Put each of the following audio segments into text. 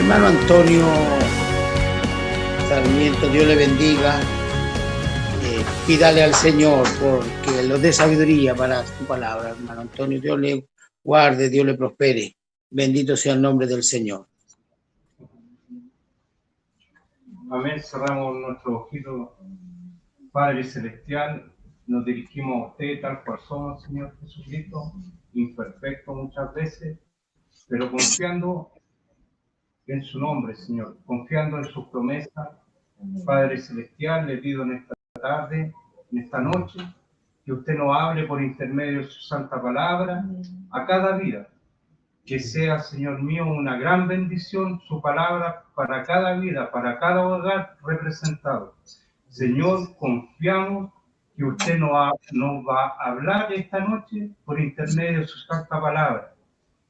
Hermano Antonio Sarmiento, Dios le bendiga. Pídale al Señor porque lo dé sabiduría para su palabra, hermano Antonio. Dios le guarde, Dios le prospere. Bendito sea el nombre del Señor. Amén. Cerramos nuestros ojitos. Padre Celestial, nos dirigimos a usted tal cual somos, Señor Jesucristo, imperfecto muchas veces, pero confiando en su nombre, Señor, confiando en sus promesas. Padre Celestial, le pido en esta tarde, en esta noche, que usted nos hable por intermedio de su santa palabra a cada vida. Que sea, Señor mío, una gran bendición su palabra para cada vida, para cada hogar representado. Señor, confiamos que usted nos va a hablar esta noche por intermedio de su santa palabra.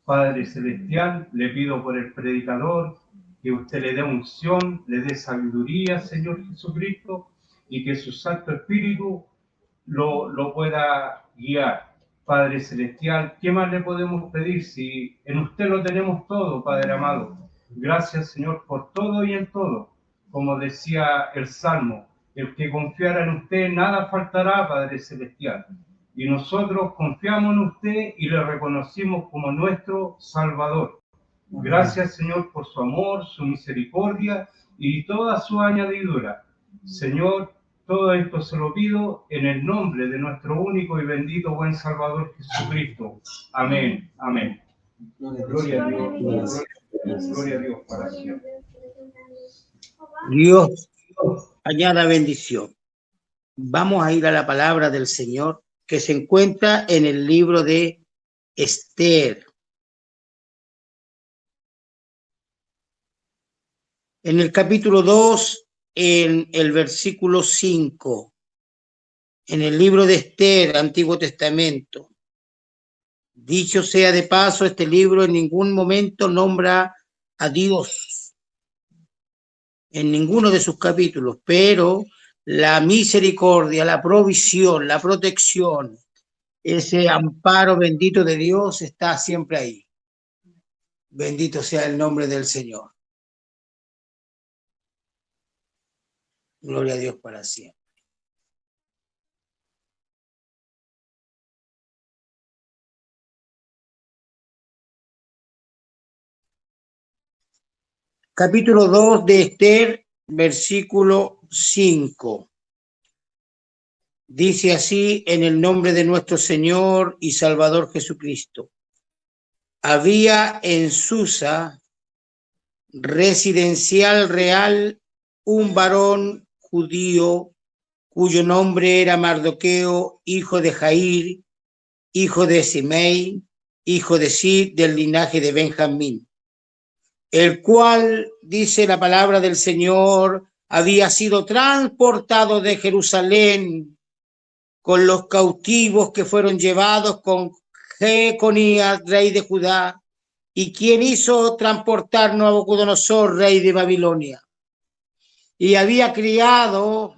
Padre Celestial, le pido por el predicador que usted le dé unción, le dé sabiduría, Señor Jesucristo, y que su Santo Espíritu lo pueda guiar. Padre Celestial, ¿qué más le podemos pedir si en usted lo tenemos todo, Padre amado? Gracias, Señor, por todo y en todo. Como decía el Salmo, el que confiara en usted, nada faltará, Padre Celestial. Y nosotros confiamos en usted y le reconocimos como nuestro Salvador. Gracias, Señor, por su amor, su misericordia y toda su añadidura. Señor, todo esto se lo pido en el nombre de nuestro único y bendito buen Salvador Jesucristo. Amén. Amén. Gloria a Dios. Gloria a Dios para siempre. Dios añada bendición. Vamos a ir a la palabra del Señor que se encuentra en el libro de Esther. En el capítulo 2, en el versículo 5, en el libro de Esther, Antiguo Testamento. Dicho sea de paso, este libro en ningún momento nombra a Dios, en ninguno de sus capítulos, pero la misericordia, la provisión, la protección, ese amparo bendito de Dios está siempre ahí. Bendito sea el nombre del Señor. Gloria a Dios para siempre. Capítulo 2 de Esther, versículo 5. Dice así: en el nombre de nuestro Señor y Salvador Jesucristo. Había en Susa, residencial real, un varón judío cuyo nombre era Mardoqueo, hijo de Jair, hijo de Simei, hijo de Sid, del linaje de Benjamín, el cual, dice la palabra del Señor, había sido transportado de Jerusalén con los cautivos que fueron llevados con Jeconías, rey de Judá, y quien hizo transportar Nabucodonosor, rey de Babilonia. Y había criado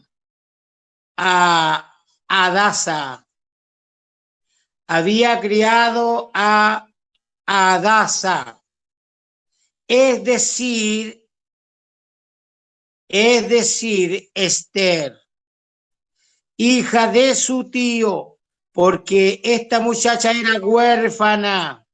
a Adasa, es decir, Esther, hija de su tío, porque esta muchacha era huérfana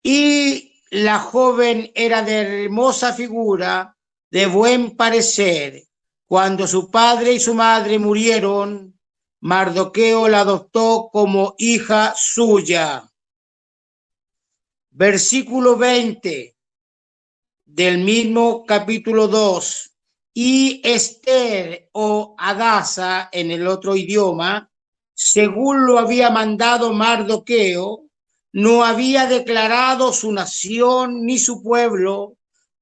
y la joven era de hermosa figura, de buen parecer. Cuando su padre y su madre murieron, Mardoqueo la adoptó como hija suya. Versículo 20 del mismo capítulo 2. Y Esther o Adasa en el otro idioma, según lo había mandado Mardoqueo, no había declarado su nación ni su pueblo,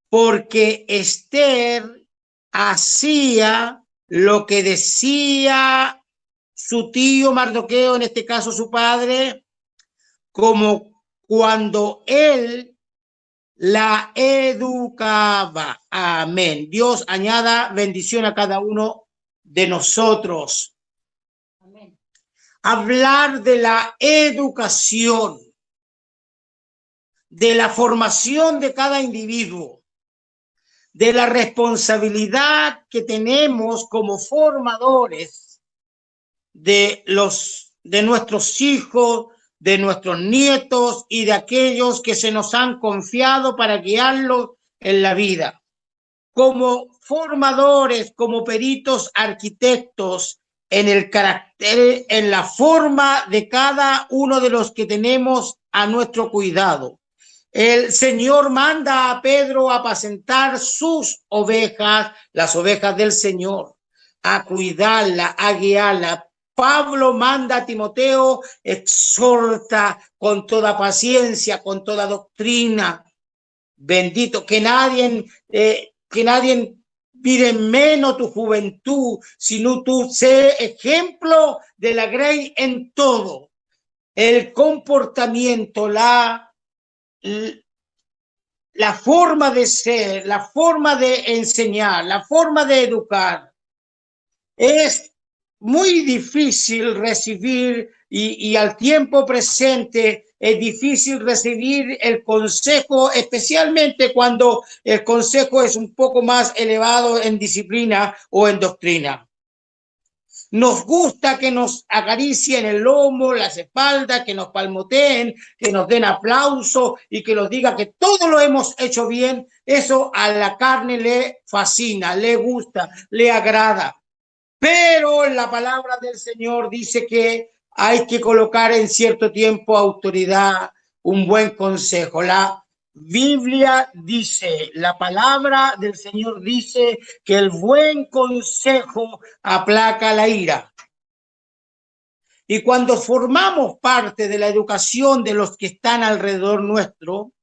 porque Esther hacía lo que decía su tío Mardoqueo, en este caso su padre, como cuando él la educaba. Amén. Dios añada bendición a cada uno de nosotros. Amén. Hablar de la educación, de la formación de cada individuo, de la responsabilidad que tenemos como formadores de nuestros hijos, de nuestros nietos y de aquellos que se nos han confiado para guiarlos en la vida. Como formadores, como peritos arquitectos en el carácter, en la forma de cada uno de los que tenemos a nuestro cuidado. El Señor manda a Pedro a apacentar sus ovejas, las ovejas del Señor, a cuidarla, a guiarla. Pablo manda a Timoteo, exhorta con toda paciencia, con toda doctrina. Bendito, que nadie mire menos tu juventud, sino tú sé ejemplo de la grey en todo. El comportamiento, la forma de ser, la forma de enseñar, la forma de educar. Es muy difícil recibir y al tiempo presente es difícil recibir el consejo, especialmente cuando el consejo es un poco más elevado en disciplina o en doctrina. Nos gusta que nos acaricien el lomo, las espaldas, que nos palmoteen, que nos den aplauso y que nos diga que todo lo hemos hecho bien. Eso a la carne le fascina, le gusta, le agrada. Pero la palabra del Señor dice que hay que colocar en cierto tiempo autoridad, un buen consejo. La Biblia dice, la palabra del Señor dice que el buen consejo aplaca la ira. Y cuando formamos parte de la educación de los que están alrededor nuestro,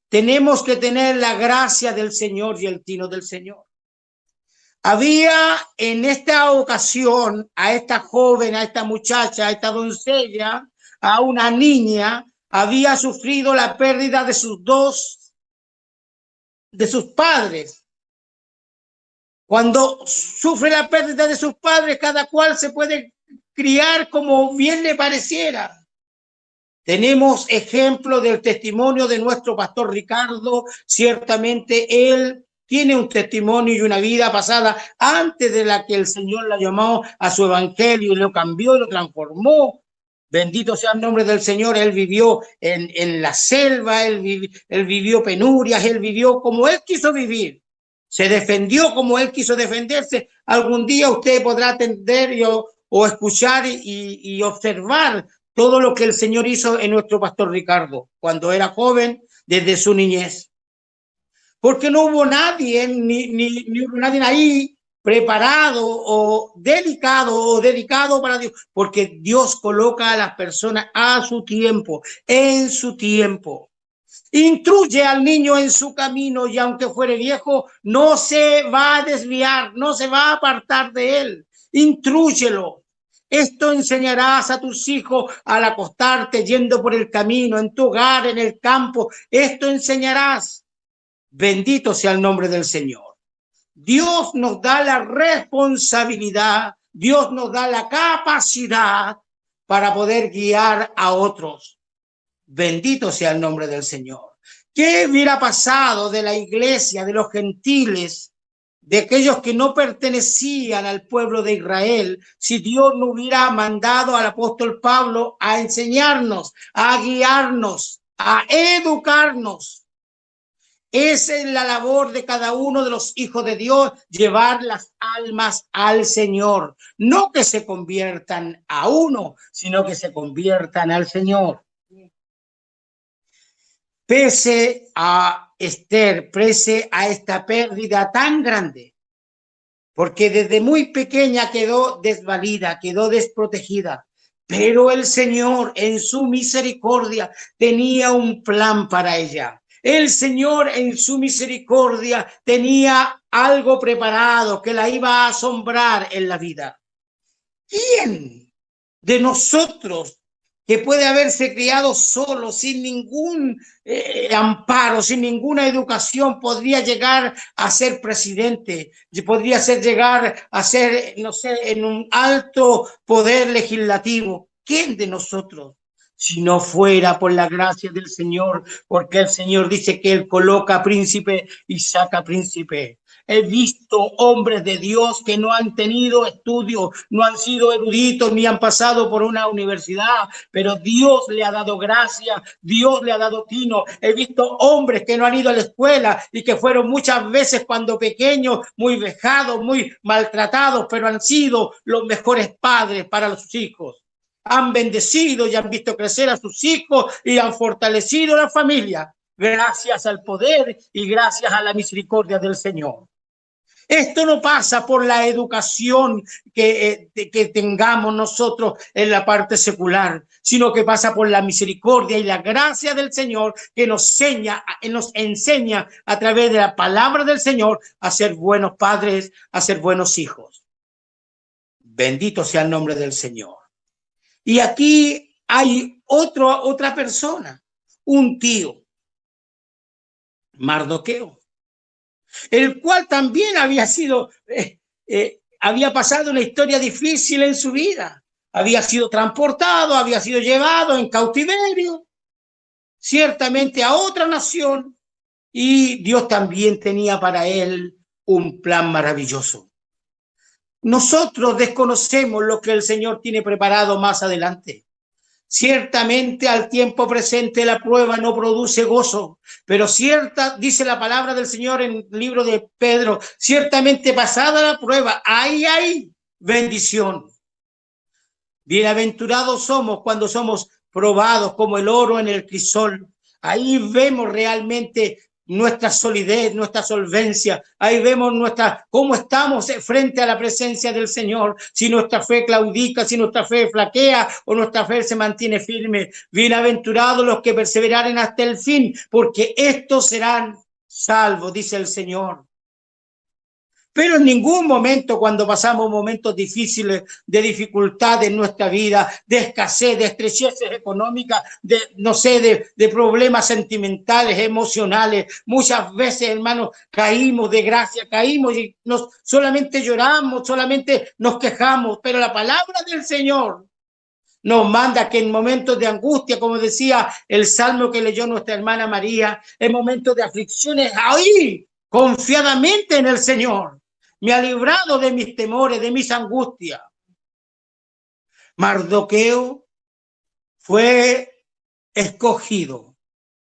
tenemos que tener la gracia del Señor y el tino del Señor. Había en esta ocasión a esta joven, a esta muchacha, a esta doncella, a una niña, había sufrido la pérdida de sus padres. Cuando sufre la pérdida de sus padres, cada cual se puede criar como bien le pareciera. Tenemos ejemplo del testimonio de nuestro pastor Ricardo. Ciertamente él tiene un testimonio y una vida pasada antes de la que el Señor la llamó a su evangelio y lo cambió y lo transformó. Bendito sea el nombre del Señor. Él vivió en la selva, él vivió penurias, él vivió como él quiso vivir. Se defendió como él quiso defenderse. Algún día usted podrá atender o escuchar y observar todo lo que el Señor hizo en nuestro pastor Ricardo cuando era joven, desde su niñez. Porque no hubo nadie, ni hubo nadie ahí preparado o delicado o dedicado para Dios, porque Dios coloca a las personas a su tiempo, en su tiempo. Instruye al niño en su camino y aunque fuere viejo, no se va a desviar, no se va a apartar de él. Instrúyelo. Esto enseñarás a tus hijos al acostarte, yendo por el camino, en tu hogar, en el campo. Esto enseñarás. Bendito sea el nombre del Señor. Dios nos da la responsabilidad, Dios nos da la capacidad para poder guiar a otros. Bendito sea el nombre del Señor. ¿Qué hubiera pasado de la iglesia, de los gentiles, de aquellos que no pertenecían al pueblo de Israel, si Dios no hubiera mandado al apóstol Pablo a enseñarnos, a guiarnos, a educarnos? Esa es la labor de cada uno de los hijos de Dios, llevar las almas al Señor. No que se conviertan a uno, sino que se conviertan al Señor. Pese a Esther, pese a esta pérdida tan grande, porque desde muy pequeña quedó desvalida, quedó desprotegida, pero el Señor en su misericordia tenía un plan para ella. El Señor en su misericordia tenía algo preparado que la iba a asombrar en la vida. ¿Quién de nosotros que puede haberse criado solo, sin ningún amparo, sin ninguna educación, podría llegar a ser presidente, podría llegar a ser, no sé, en un alto poder legislativo? ¿Quién de nosotros? si no fuera por la gracia del Señor, porque el Señor dice que Él coloca príncipe y saca príncipe. He visto hombres de Dios que no han tenido estudios, no han sido eruditos, ni han pasado por una universidad, pero Dios le ha dado gracia, Dios le ha dado tino. He visto hombres que no han ido a la escuela y que fueron muchas veces cuando pequeños muy vejados, muy maltratados, pero han sido los mejores padres para sus hijos. Han bendecido y han visto crecer a sus hijos y han fortalecido la familia gracias al poder y gracias a la misericordia del Señor. Esto no pasa por la educación que tengamos nosotros en la parte secular, sino que pasa por la misericordia y la gracia del Señor que nos enseña a través de la palabra del Señor a ser buenos padres, a ser buenos hijos. Bendito sea el nombre del Señor. Y aquí hay otra persona, un tío, Mardoqueo, el cual también había pasado una historia difícil en su vida. Había sido transportado, había sido llevado en cautiverio, ciertamente a otra nación, y Dios también tenía para él un plan maravilloso. Nosotros desconocemos lo que el Señor tiene preparado más adelante. Ciertamente al tiempo presente la prueba no produce gozo, pero dice la palabra del Señor en el libro de Pedro, ciertamente pasada la prueba, ahí hay bendición. Bienaventurados somos cuando somos probados como el oro en el crisol. Ahí vemos realmente nuestra solidez, nuestra solvencia. Ahí vemos cómo estamos frente a la presencia del Señor. Si nuestra fe claudica, si nuestra fe flaquea o nuestra fe se mantiene firme. Bienaventurados los que perseveraren hasta el fin, porque estos serán salvos, dice el Señor. Pero en ningún momento, cuando pasamos momentos difíciles de dificultad en nuestra vida, de escasez, de estrecheces económicas, de problemas sentimentales, emocionales, muchas veces, hermanos, caímos de gracia, caímos y solamente lloramos, solamente nos quejamos, pero la palabra del Señor nos manda que en momentos de angustia, como decía el salmo que leyó nuestra hermana María, en momentos de aflicciones, ahí, confiadamente en el Señor. Me ha librado de mis temores, de mis angustias. Mardoqueo fue escogido,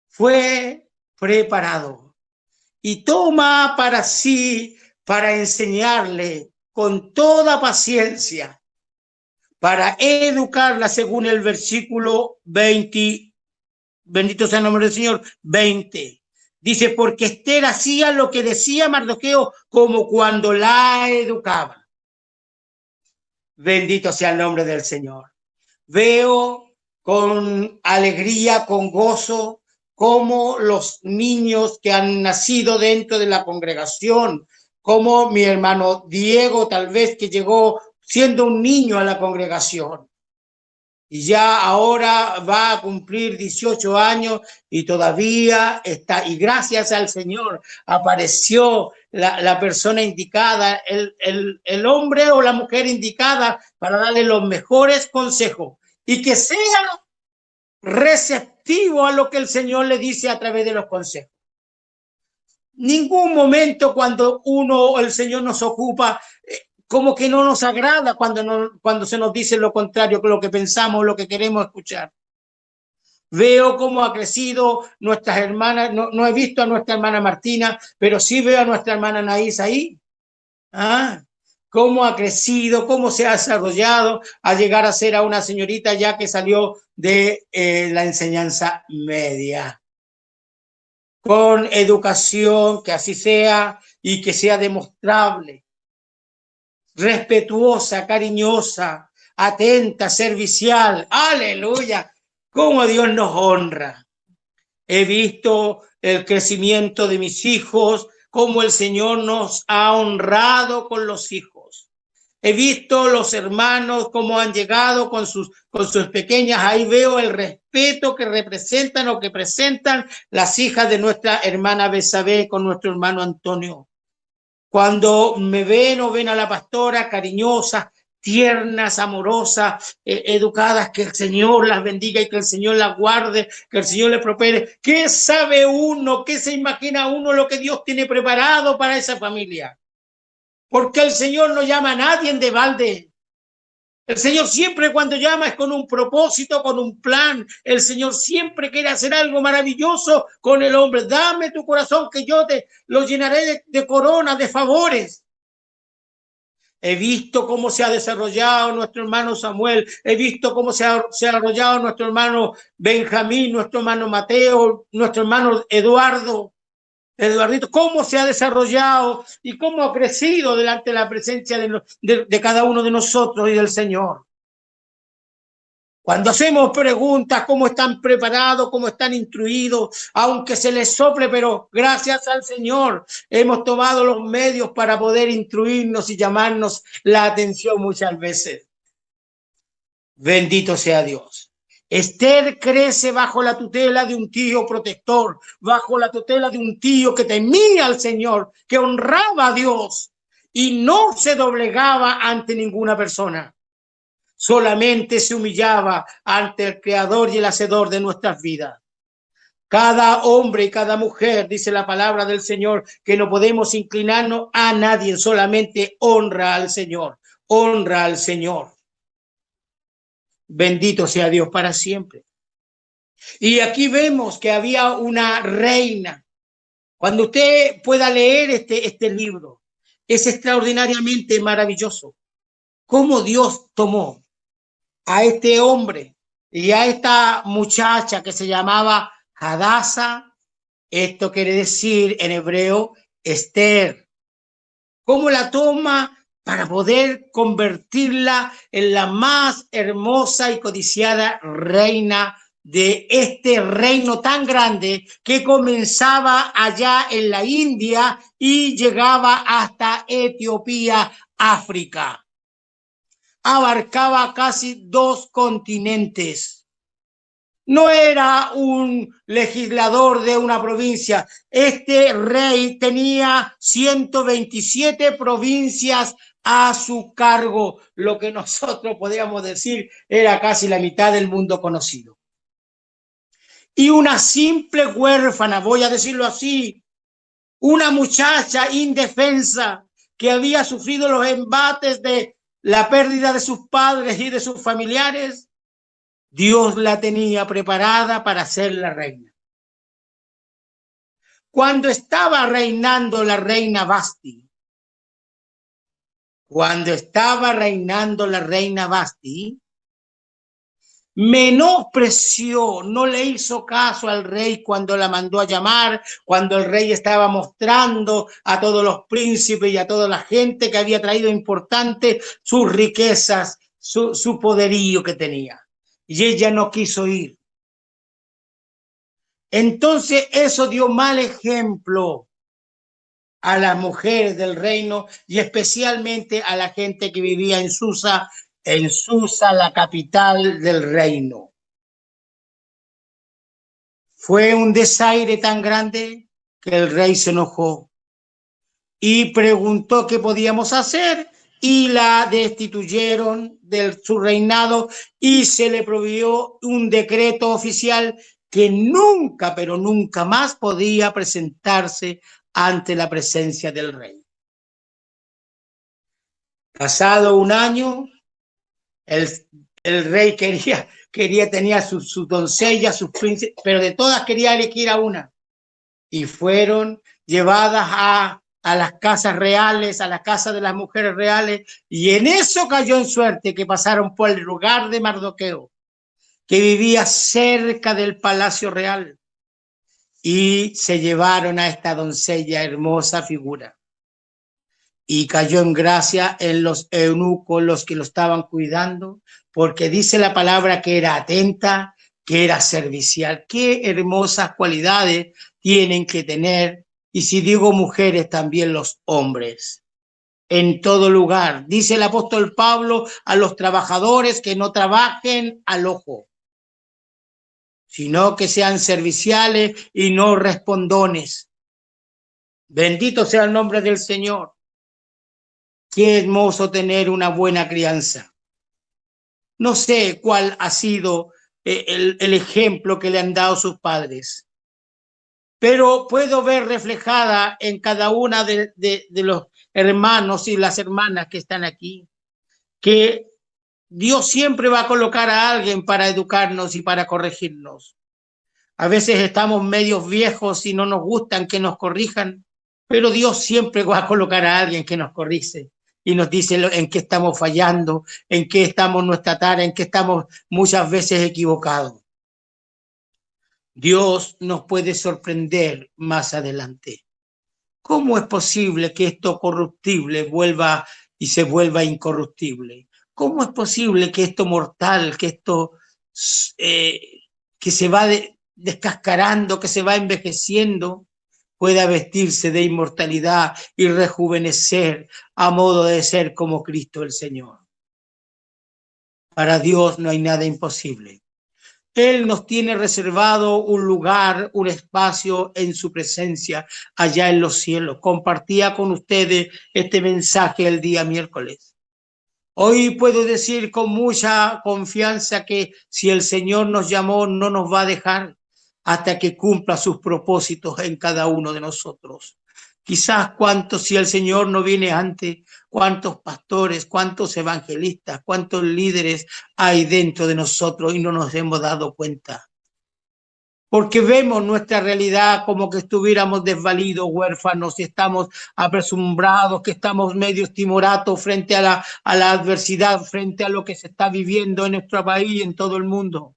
fue preparado y toma para sí, para enseñarle con toda paciencia, para educarla según el versículo 20, bendito sea el nombre del Señor, 20. Dice, porque Esther hacía lo que decía Mardoqueo como cuando la educaba. Bendito sea el nombre del Señor. Veo con alegría, con gozo, como los niños que han nacido dentro de la congregación, como mi hermano Diego, tal vez que llegó siendo un niño a la congregación. Y ya ahora va a cumplir 18 años y todavía está, y gracias al Señor apareció la persona indicada, el hombre o la mujer indicada para darle los mejores consejos y que sea receptivo a lo que el Señor le dice a través de los consejos. Ningún momento cuando el Señor nos ocupa, como que no nos agrada cuando se nos dice lo contrario que lo que pensamos, lo que queremos escuchar. Veo cómo ha crecido nuestras hermanas, no he visto a nuestra hermana Martina, pero sí veo a nuestra hermana Anaís ahí. Cómo ha crecido, cómo se ha desarrollado a llegar a ser a una señorita ya que salió de la enseñanza media. Con educación, que así sea y que sea demostrable. Respetuosa, cariñosa, atenta, servicial. ¡Aleluya! Cómo Dios nos honra. He visto el crecimiento de mis hijos, cómo el Señor nos ha honrado con los hijos. He visto los hermanos, cómo han llegado con sus pequeñas. Ahí veo el respeto que representan o que presentan las hijas de nuestra hermana Besabé con nuestro hermano Antonio. Cuando me ven o ven a la pastora cariñosa, tiernas, amorosas, educadas, que el Señor las bendiga y que el Señor las guarde, que el Señor les prospere. ¿Qué sabe uno? ¿Qué se imagina uno lo que Dios tiene preparado para esa familia? Porque el Señor no llama a nadie de balde. El Señor siempre cuando llama es con un propósito, con un plan. El Señor siempre quiere hacer algo maravilloso con el hombre. Dame tu corazón que yo te lo llenaré de coronas, de favores. He visto cómo se ha desarrollado nuestro hermano Samuel. He visto cómo se ha desarrollado nuestro hermano Benjamín, nuestro hermano Mateo, nuestro hermano Eduardito, cómo se ha desarrollado y cómo ha crecido delante de la presencia de cada uno de nosotros y del Señor. Cuando hacemos preguntas, cómo están preparados, cómo están instruidos, aunque se les sople, pero gracias al Señor hemos tomado los medios para poder instruirnos y llamarnos la atención muchas veces. Bendito sea Dios. Esther crece bajo la tutela de un tío protector, bajo la tutela de un tío que temía al Señor, que honraba a Dios y no se doblegaba ante ninguna persona. Solamente se humillaba ante el Creador y el Hacedor de nuestras vidas. Cada hombre y cada mujer, dice la palabra del Señor, que no podemos inclinarnos a nadie, solamente honra al Señor, honra al Señor. Bendito sea Dios para siempre. Y aquí vemos que había una reina. Cuando usted pueda leer este libro, es extraordinariamente maravilloso cómo Dios tomó a este hombre y a esta muchacha que se llamaba Hadasa. Esto quiere decir en hebreo Esther. Cómo la toma para poder convertirla en la más hermosa y codiciada reina de este reino tan grande que comenzaba allá en la India y llegaba hasta Etiopía, África. Abarcaba casi 2 continentes. No era un legislador de una provincia. Este rey tenía 127 provincias a su cargo, lo que nosotros podríamos decir era casi la mitad del mundo conocido. Y una simple huérfana, voy a decirlo así, una muchacha indefensa que había sufrido los embates de la pérdida de sus padres y de sus familiares, Dios la tenía preparada para ser la reina. Cuando estaba reinando la reina Vasti, menospreció, no le hizo caso al rey cuando la mandó a llamar, cuando el rey estaba mostrando a todos los príncipes y a toda la gente que había traído importante sus riquezas, su poderío que tenía. Y ella no quiso ir. Entonces eso dio mal ejemplo a las mujeres del reino y especialmente a la gente que vivía en Susa, la capital del reino. Fue un desaire tan grande que el rey se enojó y preguntó qué podíamos hacer y la destituyeron de su reinado y se le proveyó un decreto oficial que nunca, pero nunca más podía presentarse ante la presencia del rey. Pasado un año, el rey tenía sus doncellas, sus príncipes, pero de todas quería elegir a una. Y fueron llevadas a las casas reales, a la casa de las mujeres reales, y en eso cayó en suerte que pasaron por el lugar de Mardoqueo, que vivía cerca del palacio real, y se llevaron a esta doncella hermosa figura. Y cayó en gracia en los eunucos, los que lo estaban cuidando, porque dice la palabra que era atenta, que era servicial. Qué hermosas cualidades tienen que tener, y si digo mujeres, también los hombres. En todo lugar, dice el apóstol Pablo a los trabajadores que no trabajen al ojo, sino que sean serviciales y no respondones. Bendito sea el nombre del Señor. Qué hermoso tener una buena crianza. No sé cuál ha sido el ejemplo que le han dado sus padres, pero puedo ver reflejada en cada una de los hermanos y las hermanas que están aquí, que Dios siempre va a colocar a alguien para educarnos y para corregirnos. A veces estamos medios viejos y no nos gustan que nos corrijan, pero Dios siempre va a colocar a alguien que nos corrige y nos dice en qué estamos fallando, en qué estamos nuestra tarea, en qué estamos muchas veces equivocados. Dios nos puede sorprender más adelante. ¿Cómo es posible que esto corruptible vuelva y se vuelva incorruptible? ¿Cómo es posible que esto mortal, que esto que se va descascarando, que se va envejeciendo, pueda vestirse de inmortalidad y rejuvenecer a modo de ser como Cristo el Señor? Para Dios no hay nada imposible. Él nos tiene reservado un lugar, un espacio en su presencia allá en los cielos. Compartía con ustedes este mensaje el día miércoles. Hoy puedo decir con mucha confianza que si el Señor nos llamó, no nos va a dejar hasta que cumpla sus propósitos en cada uno de nosotros. Quizás cuántos, si el Señor no viene antes, cuántos pastores, cuántos evangelistas, cuántos líderes hay dentro de nosotros y no nos hemos dado cuenta. Porque vemos nuestra realidad como que estuviéramos desvalidos, huérfanos, y estamos apresumbrados, que estamos medio timoratos frente a la adversidad, frente a lo que se está viviendo en nuestro país y en todo el mundo.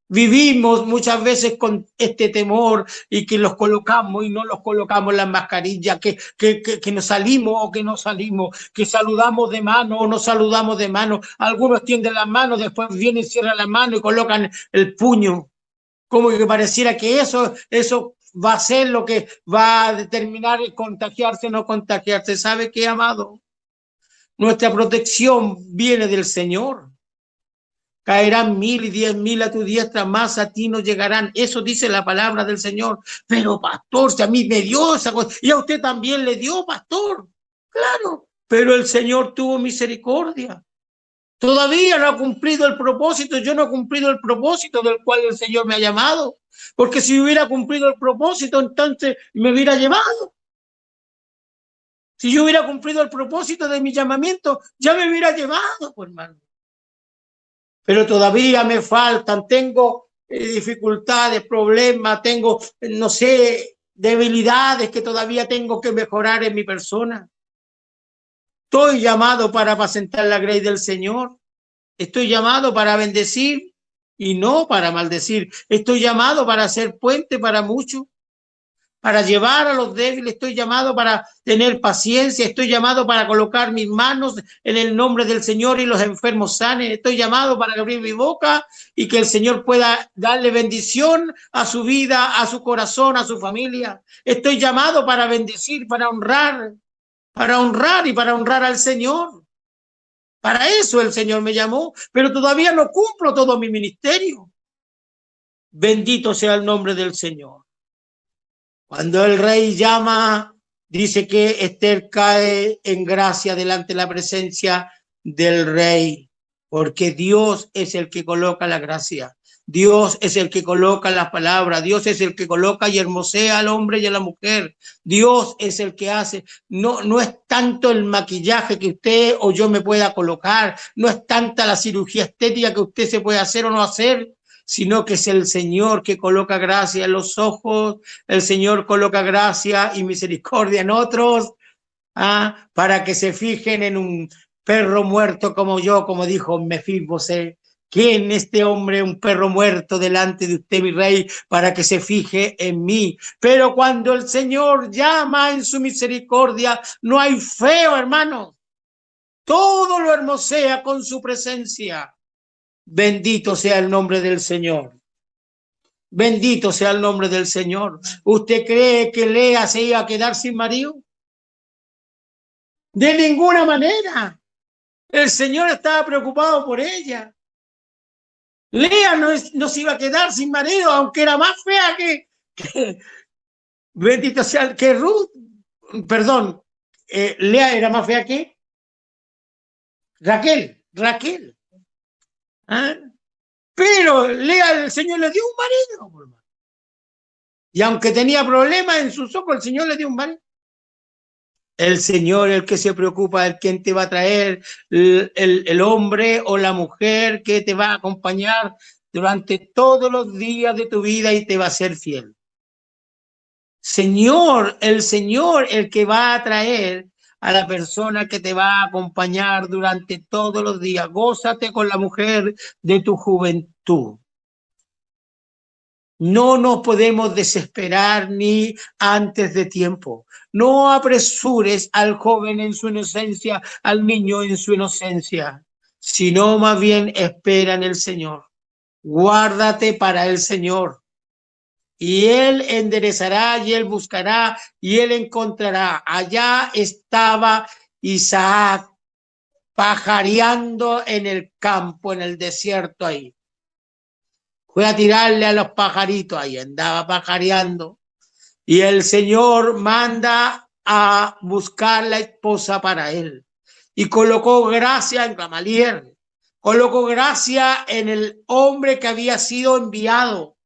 Vivimos muchas veces con este temor y que los colocamos y no los colocamos las mascarillas, que nos salimos o que no salimos, que saludamos de mano o no saludamos de mano. Algunos tienden las manos, después vienen, cierran la mano y colocan el puño. Como que pareciera que eso va a ser lo que va a determinar el contagiarse o no contagiarse. ¿Sabe qué, amado? Nuestra protección viene del Señor. Caerán 1000 y 10.000 a tu diestra, más a ti no llegarán. Eso dice la palabra del Señor. Pero, pastor, si a mí me dio esa cosa, y a usted también le dio, pastor. Claro, pero el Señor tuvo misericordia. Todavía no ha cumplido el propósito, yo no he cumplido el propósito del cual el Señor me ha llamado, porque si hubiera cumplido el propósito, entonces me hubiera llevado. Si yo hubiera cumplido el propósito de mi llamamiento, ya me hubiera llevado, pues, hermano. Pero todavía me faltan, tengo dificultades, problemas, tengo, no sé, debilidades que todavía tengo que mejorar en mi persona. Estoy llamado para apacentar la grey del Señor. Estoy llamado para bendecir y no para maldecir. Estoy llamado para ser puente para muchos, para llevar a los débiles. Estoy llamado para tener paciencia. Estoy llamado para colocar mis manos en el nombre del Señor y los enfermos sanen. Estoy llamado para abrir mi boca y que el Señor pueda darle bendición a su vida, a su corazón, a su familia. Estoy llamado para bendecir, para honrar y para honrar al Señor. Para eso el Señor me llamó, pero todavía no cumplo todo mi ministerio. Bendito sea el nombre del Señor. Cuando el rey llama, dice que Esther cae en gracia delante de la presencia del rey, porque Dios es el que coloca la gracia. Dios es el que coloca las palabras, Dios es el que coloca y hermosea al hombre y a la mujer. Dios es el que hace. No es tanto el maquillaje que usted o yo me pueda colocar, no es tanta la cirugía estética que usted se puede hacer o no hacer, sino que es el Señor que coloca gracia en los ojos, el Señor coloca gracia y misericordia en otros, para que se fijen en un perro muerto como yo, como dijo Mefibosé. ¿Quién este hombre, un perro muerto delante de usted, mi rey, para que se fije en mí? Pero cuando el Señor llama en su misericordia, no hay feo, hermano. Todo lo hermosea con su presencia. Bendito sea el nombre del Señor. Bendito sea el nombre del Señor. ¿Usted cree que Lea se iba a quedar sin marido? De ninguna manera. El Señor estaba preocupado por ella. Lea no se iba a quedar sin marido, aunque era más fea que bendito sea, que Ruth, perdón, Lea era más fea que Raquel. ¿Ah? Pero el Señor le dio un marido. Y aunque tenía problemas en sus ojos, el Señor le dio un marido. El Señor, el que se preocupa de quién te va a traer, el hombre o la mujer que te va a acompañar durante todos los días de tu vida y te va a ser fiel. Señor, el que va a traer a la persona que te va a acompañar durante todos los días. Gózate con la mujer de tu juventud. No nos podemos desesperar ni antes de tiempo. No apresures al joven en su inocencia, al niño en su inocencia, sino más bien espera en el Señor. Guárdate para el Señor. Y Él enderezará y Él buscará y Él encontrará. Allá estaba Isaac pajareando en el campo, en el desierto ahí. Fue a tirarle a los pajaritos, ahí andaba pajareando. Y el Señor manda a buscar la esposa para él. Y colocó gracia en Gamaliel. Colocó gracia en el hombre que había sido enviado.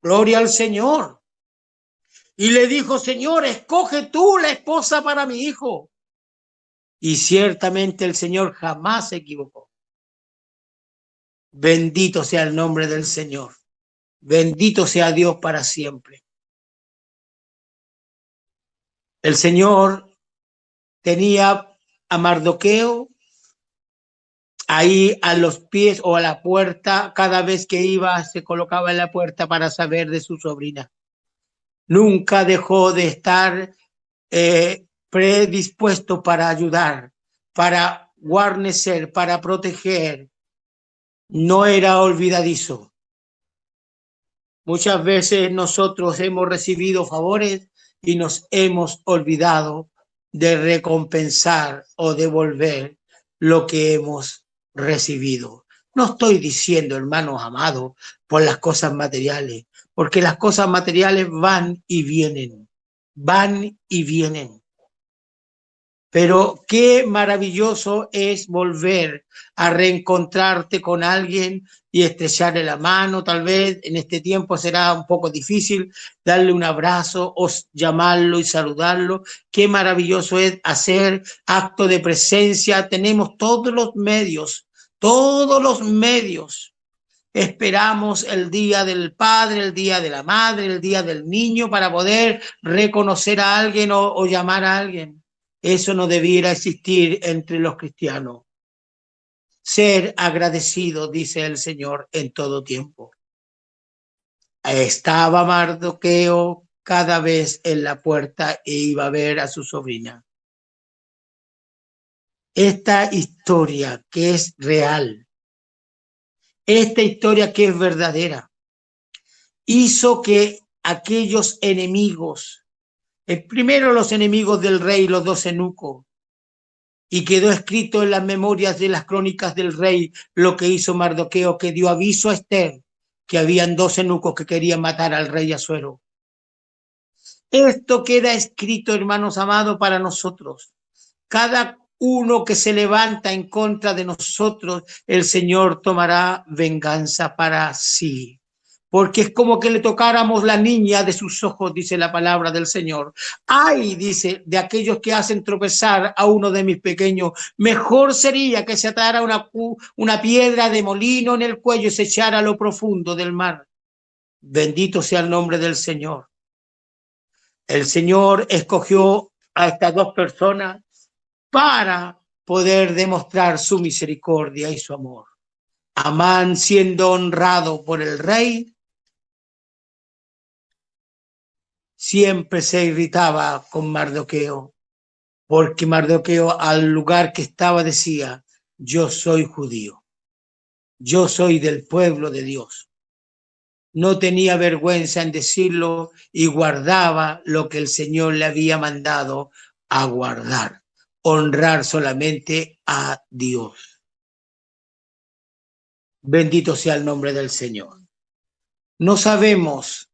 Gloria al Señor. Y le dijo, Señor, escoge tú la esposa para mi hijo. Y ciertamente el Señor jamás se equivocó. Bendito sea el nombre del Señor. Bendito sea Dios para siempre. El Señor tenía a Mardoqueo ahí a los pies o a la puerta. Cada vez que iba se colocaba en la puerta para saber de su sobrina. Nunca dejó de estar predispuesto para ayudar, para guarnecer, para proteger. No era olvidadizo. Muchas veces nosotros hemos recibido favores y nos hemos olvidado de recompensar o devolver lo que hemos recibido. No estoy diciendo, hermanos amados, por las cosas materiales, porque las cosas materiales van y vienen, van y vienen. Pero qué maravilloso es volver a reencontrarte con alguien y estrecharle la mano. Tal vez en este tiempo será un poco difícil darle un abrazo o llamarlo y saludarlo. Qué maravilloso es hacer acto de presencia. Tenemos todos los medios, todos los medios. Esperamos el día del padre, el día de la madre, el día del niño para poder reconocer a alguien o llamar a alguien. Eso no debiera existir entre los cristianos. Ser agradecido, dice el Señor, en todo tiempo. Estaba Mardoqueo cada vez en la puerta e iba a ver a su sobrina. Esta historia que es real, esta historia que es verdadera, hizo que aquellos enemigos, primero los enemigos del rey, los dos eunucos, y quedó escrito en las memorias de las crónicas del rey lo que hizo Mardoqueo, que dio aviso a Esther que habían dos eunucos que querían matar al rey Asuero. Esto queda escrito, hermanos amados, para nosotros. Cada uno que se levanta en contra de nosotros, el Señor tomará venganza para sí. Porque es como que le tocáramos la niña de sus ojos, dice la palabra del Señor. Ay, dice, de aquellos que hacen tropezar a uno de mis pequeños, mejor sería que se atara una piedra de molino en el cuello y se echara a lo profundo del mar. Bendito sea el nombre del Señor. El Señor escogió a estas dos personas para poder demostrar su misericordia y su amor. Amán, siendo honrado por el rey, siempre se irritaba con Mardoqueo, porque Mardoqueo al lugar que estaba decía, yo soy judío, yo soy del pueblo de Dios. No tenía vergüenza en decirlo y guardaba lo que el Señor le había mandado a guardar, honrar solamente a Dios. Bendito sea el nombre del Señor. No sabemos,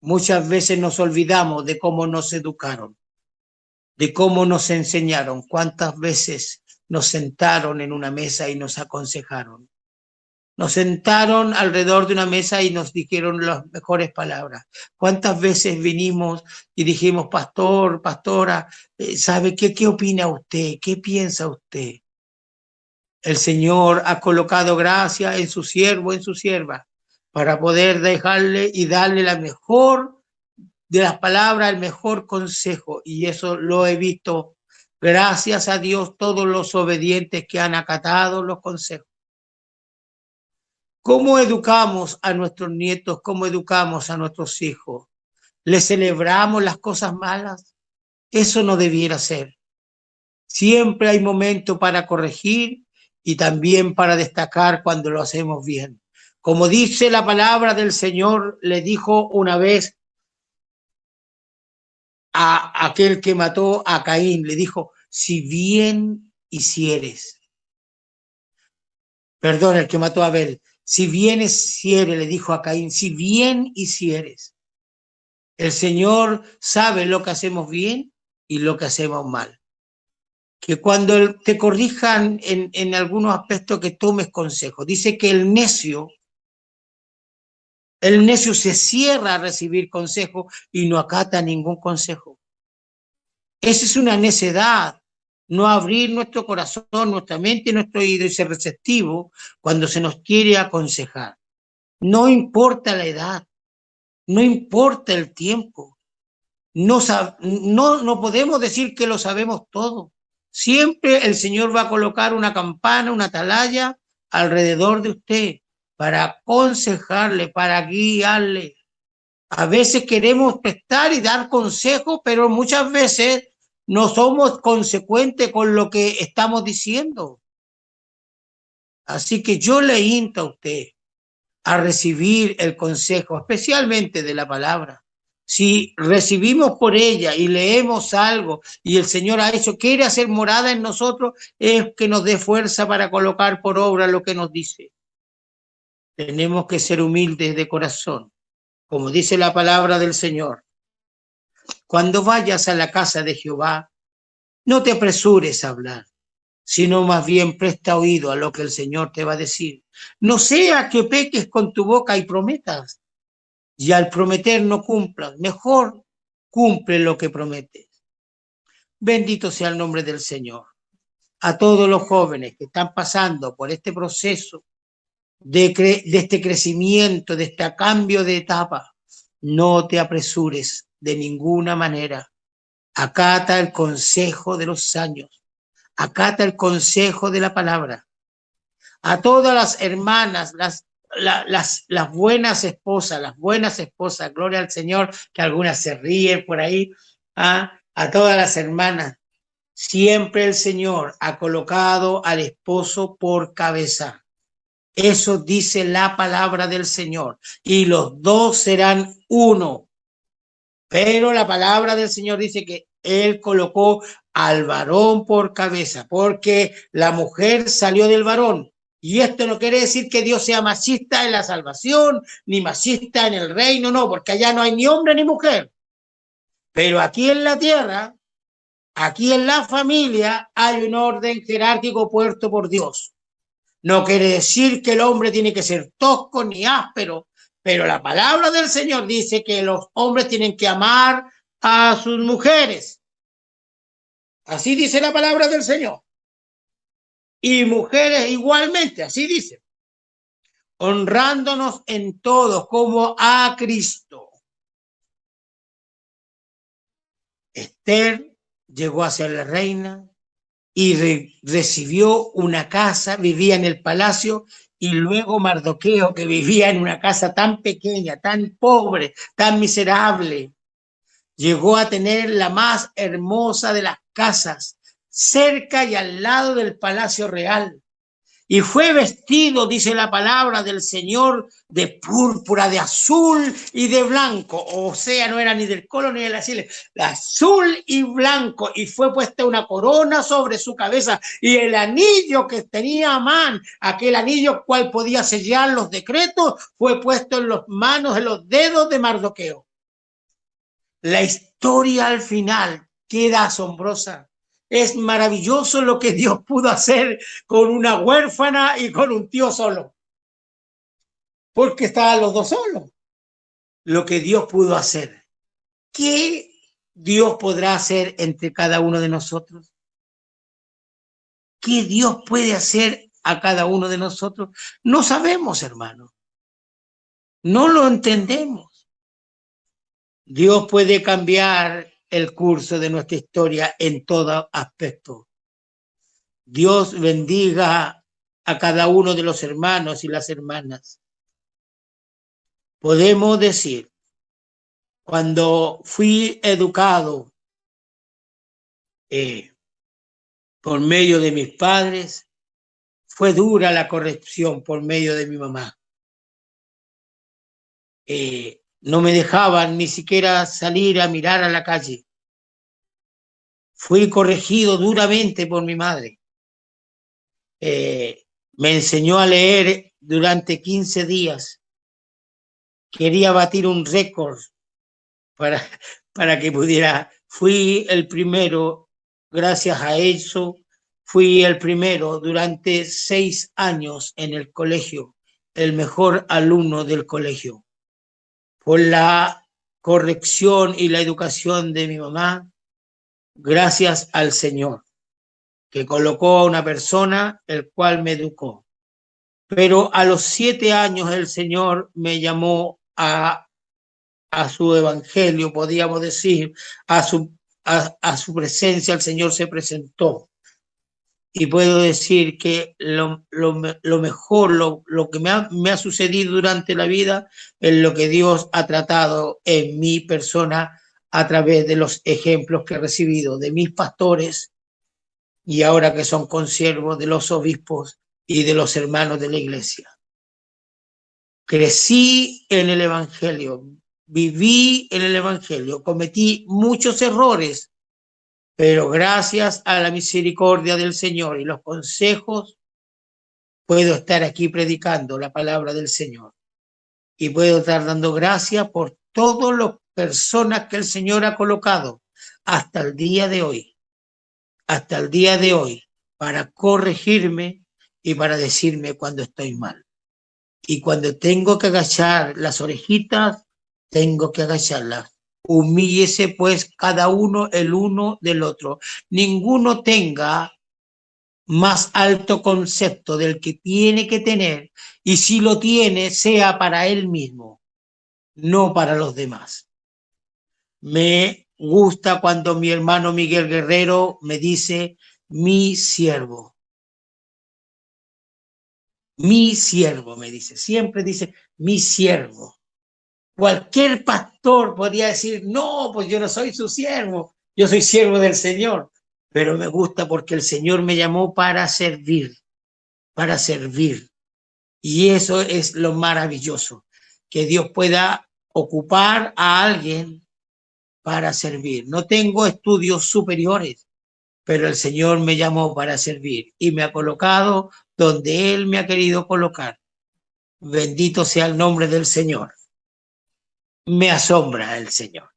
muchas veces nos olvidamos de cómo nos educaron, de cómo nos enseñaron, cuántas veces nos sentaron en una mesa y nos aconsejaron. Nos sentaron alrededor de una mesa y nos dijeron las mejores palabras. ¿Cuántas veces vinimos y dijimos, pastor, pastora, ¿sabe qué? ¿Qué opina usted? ¿Qué piensa usted? El Señor ha colocado gracia en su siervo, en su sierva, para poder dejarle y darle la mejor de las palabras, el mejor consejo. Y eso lo he visto, gracias a Dios, todos los obedientes que han acatado los consejos. ¿Cómo educamos a nuestros nietos? ¿Cómo educamos a nuestros hijos? ¿Les celebramos las cosas malas? Eso no debiera ser. Siempre hay momento para corregir y también para destacar cuando lo hacemos bien. Como dice la palabra del Señor, le dijo una vez a aquel que mató a Caín, le dijo, si bien hicieres, perdón, el que mató a Abel, si bien hicieres, le dijo a Caín, si bien hicieres. El Señor sabe lo que hacemos bien y lo que hacemos mal. Que cuando te corrijan en algunos aspectos que tomes consejo. Dice que el necio se cierra a recibir consejo y no acata ningún consejo. Esa es una necedad, no abrir nuestro corazón, nuestra mente, nuestro oído y ser receptivo cuando se nos quiere aconsejar. No importa la edad, no importa el tiempo, no podemos decir que lo sabemos todo. Siempre el Señor va a colocar una campana, una atalaya alrededor de usted para aconsejarle, para guiarle. A veces queremos prestar y dar consejos, pero muchas veces no somos consecuentes con lo que estamos diciendo. Así que yo le insto a usted a recibir el consejo, especialmente de la palabra. Si recibimos por ella y leemos algo y el Señor ha hecho, quiere hacer morada en nosotros, es que nos dé fuerza para colocar por obra lo que nos dice. Tenemos que ser humildes de corazón, como dice la palabra del Señor. Cuando vayas a la casa de Jehová, no te apresures a hablar, sino más bien presta oído a lo que el Señor te va a decir. No sea que peques con tu boca y prometas, y al prometer no cumplas. Mejor cumple lo que prometes. Bendito sea el nombre del Señor. A todos los jóvenes que están pasando por este proceso de este crecimiento, de este cambio de etapa, no te apresures de ninguna manera. Acata el consejo de los años. Acata el consejo de la palabra. A todas las hermanas, las buenas esposas, gloria al Señor, que algunas se ríen por ahí, a todas las hermanas, siempre el Señor ha colocado al esposo por cabeza. Eso dice la palabra del Señor, y los dos serán uno. Pero la palabra del Señor dice que Él colocó al varón por cabeza, porque la mujer salió del varón. Y esto no quiere decir que Dios sea machista en la salvación, ni machista en el reino, no, porque allá no hay ni hombre ni mujer. Pero aquí en la tierra, aquí en la familia, hay un orden jerárquico puesto por Dios. No quiere decir que el hombre tiene que ser tosco ni áspero, pero la palabra del Señor dice que los hombres tienen que amar a sus mujeres. Así dice la palabra del Señor. Y mujeres igualmente, así dice. Honrándonos en todo como a Cristo. Esther llegó a ser la reina y recibió una casa, vivía en el palacio, y luego Mardoqueo, que vivía en una casa tan pequeña, tan pobre, tan miserable, llegó a tener la más hermosa de las casas, cerca y al lado del palacio real. Y fue vestido, dice la palabra del Señor, de púrpura, de azul y de blanco. O sea, no era ni del color ni de la sile, de azul y blanco. Y fue puesta una corona sobre su cabeza. Y el anillo que tenía Amán, aquel anillo cual podía sellar los decretos, fue puesto en las manos, en los dedos de Mardoqueo. La historia al final queda asombrosa. Es maravilloso lo que Dios pudo hacer con una huérfana y con un tío solo, porque estaban los dos solos. Lo que Dios pudo hacer. ¿Qué Dios podrá hacer entre cada uno de nosotros? ¿Qué Dios puede hacer a cada uno de nosotros? No sabemos, hermano. No lo entendemos. Dios puede cambiar el curso de nuestra historia en todo aspecto. Dios bendiga a cada uno de los hermanos y las hermanas. Podemos decir, cuando fui educado por medio de mis padres, fue dura la corrección por medio de mi mamá. No me dejaban ni siquiera salir a mirar a la calle. Fui corregido duramente por mi madre. Me enseñó a leer durante 15 días. Quería batir un récord para que pudiera. Fui el primero, gracias a eso, fui el primero durante 6 años en el colegio, el mejor alumno del colegio. Por la corrección y la educación de mi mamá, gracias al Señor, que colocó a una persona el cual me educó. Pero a los 7 años el Señor me llamó a su evangelio, podríamos decir, a su presencia, el Señor se presentó. Y puedo decir que lo mejor, lo que me ha sucedido durante la vida es lo que Dios ha tratado en mi persona a través de los ejemplos que he recibido de mis pastores y ahora que son consiervos de los obispos y de los hermanos de la iglesia. Crecí en el evangelio, viví en el evangelio, cometí muchos errores, pero gracias a la misericordia del Señor y los consejos, puedo estar aquí predicando la palabra del Señor y puedo estar dando gracias por todas las personas que el Señor ha colocado hasta el día de hoy, para corregirme y para decirme cuando estoy mal. Y cuando tengo que agachar las orejitas, tengo que agacharlas. Humíllese pues cada uno el uno del otro. Ninguno tenga más alto concepto del que tiene que tener, y si lo tiene, sea para él mismo, no para los demás. Me gusta cuando mi hermano Miguel Guerrero me dice, mi siervo, me dice, siempre dice, mi siervo. Cualquier pastor podría decir, no, pues yo no soy su siervo, yo soy siervo del Señor, pero me gusta porque el Señor me llamó para servir, para servir. Y eso es lo maravilloso, que Dios pueda ocupar a alguien para servir. No tengo estudios superiores, pero el Señor me llamó para servir y me ha colocado donde Él me ha querido colocar. Bendito sea el nombre del Señor. Me asombra el Señor.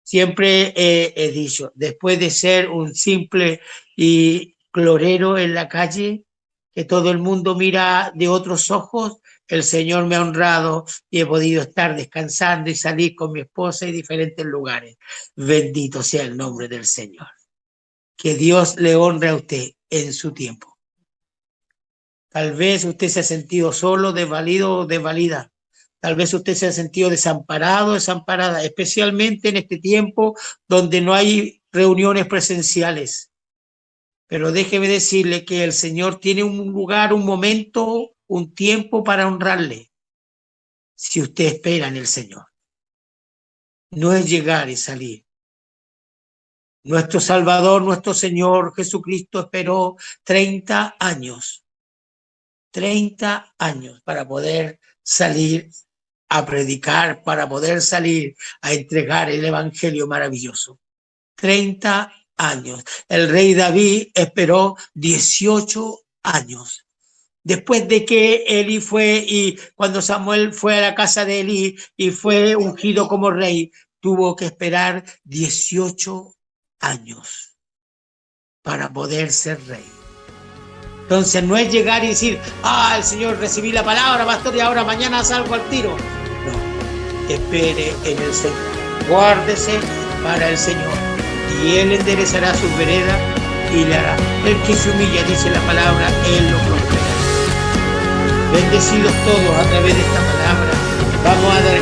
Siempre he dicho, después de ser un simple y clorero en la calle, que todo el mundo mira de otros ojos, el Señor me ha honrado y he podido estar descansando y salir con mi esposa en diferentes lugares. Bendito sea el nombre del Señor. Que Dios le honre a usted en su tiempo. Tal vez usted se ha sentido solo, desvalido o desvalida. Tal vez usted se ha sentido desamparado, desamparada, especialmente en este tiempo donde no hay reuniones presenciales. Pero déjeme decirle que el Señor tiene un lugar, un momento, un tiempo para honrarle, si usted espera en el Señor. No es llegar y salir. Nuestro Salvador, nuestro Señor Jesucristo esperó 30 años para poder salir a predicar, para poder salir a entregar el evangelio maravilloso. 30 años. El rey David esperó 18 años. Después de que Eli fue y cuando Samuel fue a la casa de Eli y fue ungido como rey, tuvo que esperar 18 años. para poder ser rey. Entonces no es llegar y decir, el Señor, recibí la palabra, pastor, y ahora mañana salgo al tiro. No, espere en el Señor, guárdese para el Señor, y Él enderezará sus veredas y le hará. El que se humilla, dice la palabra, Él lo prosperará. Bendecidos todos a través de esta palabra. Vamos a dar